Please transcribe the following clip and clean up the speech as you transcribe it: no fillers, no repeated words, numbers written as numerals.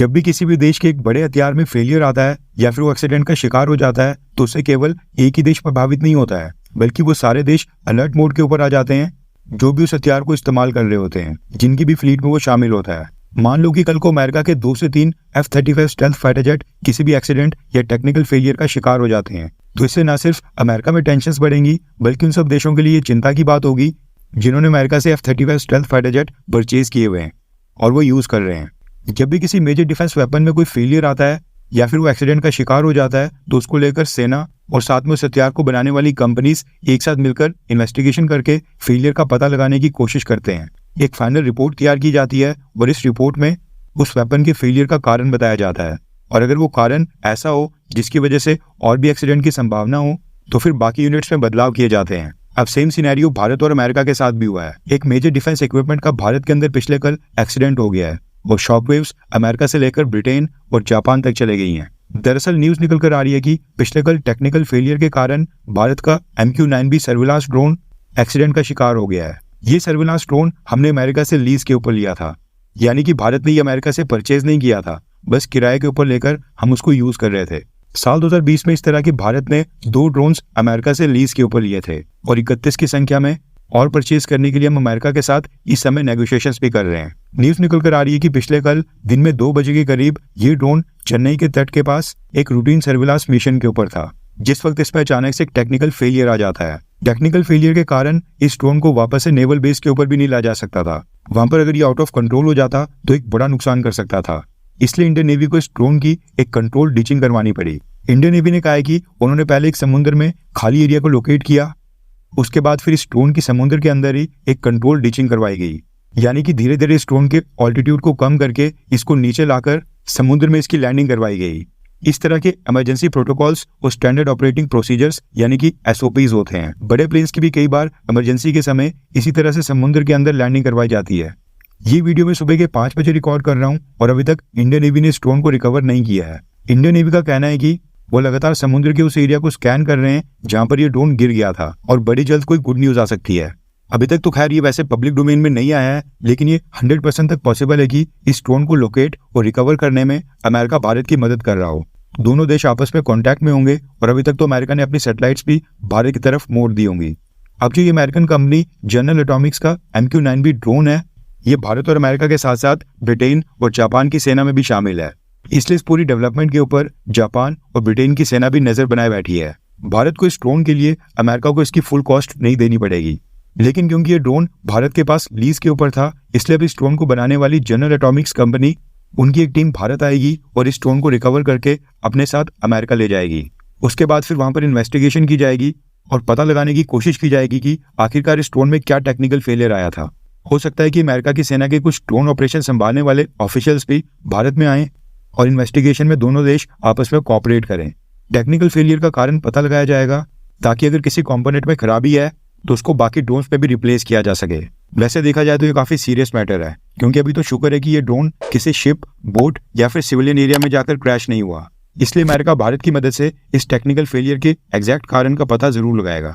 जब भी किसी भी देश के एक बड़े हथियार में फेलियर आता है या फिर वो एक्सीडेंट का शिकार हो जाता है तो उससे केवल एक ही देश प्रभावित नहीं होता है, बल्कि वो सारे देश अलर्ट मोड के ऊपर आ जाते हैं जो भी उस हथियार को इस्तेमाल कर रहे होते हैं, जिनकी भी फ्लीट में वो शामिल होता है। मान लो कि कल को अमेरिका के 2 से 3 F-35 स्टेल्थ फाइटर जेट किसी भी एक्सीडेंट या टेक्निकल फेलियर का शिकार हो जाते हैं, तो इससे न सिर्फ अमेरिका में टेंशन बढ़ेंगी बल्कि उन सब देशों के लिए ये चिंता की बात होगी जिन्होंने अमेरिका से F-35 stealth fighter jet purchase किए हुए हैं और वो यूज कर रहे हैं। जब भी किसी मेजर डिफेंस वेपन में कोई फेलियर आता है या फिर वो एक्सीडेंट का शिकार हो जाता है तो उसको लेकर सेना और साथ में उस हथियार को बनाने वाली कंपनीज एक साथ मिलकर इन्वेस्टिगेशन करके फेलियर का पता लगाने की कोशिश करते हैं। एक फाइनल रिपोर्ट तैयार की जाती है और इस रिपोर्ट में उस वेपन के फेलियर का कारण बताया जाता है, और अगर वो कारण ऐसा हो जिसकी वजह से और भी एक्सीडेंट की संभावना हो तो फिर बाकी यूनिट्स में बदलाव किए जाते हैं। अब सेम सिनेरियो भारत और अमेरिका के साथ भी हुआ है। एक मेजर डिफेंस इक्विपमेंट का भारत के अंदर पिछले कल एक्सीडेंट हो गया है और शॉकवेव्स अमेरिका से लेकर ब्रिटेन और जापान तक चले गई हैं। दरअसल न्यूज निकल कर आ रही है कि पिछले कल टेक्निकल फेलियर के कारण भारत का MQ-9B सर्विलांस ड्रोन एक्सीडेंट का शिकार हो गया है। ये सर्विलांस ड्रोन हमने अमेरिका से लीज के ऊपर लिया था, यानी कि भारत ने ये अमेरिका से परचेज नहीं किया था, बस किराए के ऊपर लेकर हम उसको यूज कर रहे थे। साल 2020 में इस तरह की भारत ने 2 ड्रोन्स अमेरिका से लीज के ऊपर लिए थे और 31 की संख्या में और परचेज करने के लिए हम अमेरिका के साथ इस समय नेगोशिएशंस भी कर रहे हैं। न्यूज निकल कर आ रही है कि पिछले कल दिन में 2 बजे के करीब ये ड्रोन चेन्नई के तट के पास एक रूटीन सर्विलांस मिशन के ऊपर था, जिस वक्त इस पर अचानक से एक टेक्निकल फेलियर आ जाता है। टेक्निकल फेलियर के कारण इस ड्रोन को वापस से नेवल बेस के ऊपर भी नहीं ला जा सकता था। वहां पर अगर ये आउट ऑफ कंट्रोल हो जाता तो एक बड़ा नुकसान कर सकता था, इसलिए इंडियन नेवी को इस ड्रोन की एक कंट्रोल डिचिंग करवानी पड़ी। इंडियन नेवी ने कहा है कि उन्होंने पहले एक समुद्र में खाली एरिया को लोकेट किया, उसके बाद फिर इस ड्रोन की समुद्र के अंदर ही एक कंट्रोल डिचिंग करवाई गई, यानी कि धीरे धीरे इस ड्रोन के ऑल्टीट्यूड को कम करके इसको नीचे लाकर समुद्र में इसकी लैंडिंग करवाई गई। इस तरह के इमरजेंसी प्रोटोकॉल्स और स्टैंडर्ड ऑपरेटिंग प्रोसीजर्स यानी कि SOPs होते हैं। बड़े प्लेन्स की भी कई बार इमरजेंसी के समय इसी तरह से समुद्र के अंदर लैंडिंग करवाई जाती है। ये वीडियो मैं सुबह के 5 बजे रिकॉर्ड कर रहा हूँ और अभी तक इंडियन नेवी ने इस ड्रोन को रिकवर नहीं किया है। इंडियन नेवी का कहना है कि वो लगातार समुद्र के उस एरिया को स्कैन कर रहे हैं जहां पर ये ड्रोन गिर गया था और बड़ी जल्द कोई गुड न्यूज आ सकती है। अभी तक तो खैर ये वैसे पब्लिक डोमेन में नहीं आया है, लेकिन ये 100% तक पॉसिबल है कि इस ड्रोन को लोकेट और रिकवर करने में अमेरिका भारत की मदद कर रहा हो। दोनों देश आपस में कॉन्टैक्ट में होंगे और अभी तक तो अमेरिका ने अपनी सैटेलाइट्स भी भारत की तरफ मोड़ दी होंगी। अब जो ये अमेरिकन कंपनी जनरल एटॉमिक्स का MQ-9B ड्रोन है, ये भारत और अमेरिका के साथ साथ ब्रिटेन और जापान की सेना में भी शामिल है, इसलिए इस पूरी डेवलपमेंट के ऊपर जापान और ब्रिटेन की सेना भी नजर बनाए बैठी है। भारत को इस ड्रोन के लिए अमेरिका को इसकी फुल कॉस्ट नहीं देनी पड़ेगी, लेकिन क्योंकि ये ड्रोन भारत के पास लीज के ऊपर था, इसलिए अब इस ड्रोन को बनाने वाली जनरल एटॉमिक्स कंपनी उनकी एक टीम भारत आएगी और इस ड्रोन को रिकवर करके अपने साथ अमेरिका ले जाएगी। उसके बाद फिर वहां पर इन्वेस्टिगेशन की जाएगी और पता लगाने की कोशिश की जाएगी कि आखिरकार इस ड्रोन में क्या टेक्निकल फेलियर आया था। हो सकता है कि अमेरिका की सेना के कुछ ड्रोन ऑपरेशन संभालने वाले ऑफिशियल्स भी भारत में आए और इन्वेस्टिगेशन में दोनों देश आपस में कोऑपरेट करें। टेक्निकल फेलियर का कारण पता लगाया जाएगा ताकि अगर किसी कंपोनेंट में खराबी है तो उसको बाकी ड्रोन्स पे भी रिप्लेस किया जा सके। वैसे देखा जाए तो ये काफी सीरियस मैटर है, क्योंकि अभी तो शुक्र है कि ये ड्रोन किसी शिप, बोट या फिर सिविलियन एरिया में जाकर क्रैश नहीं हुआ। इसलिए अमेरिका भारत की मदद से इस टेक्निकल फेलियर के एग्जैक्ट कारण का पता जरूर लगाएगा।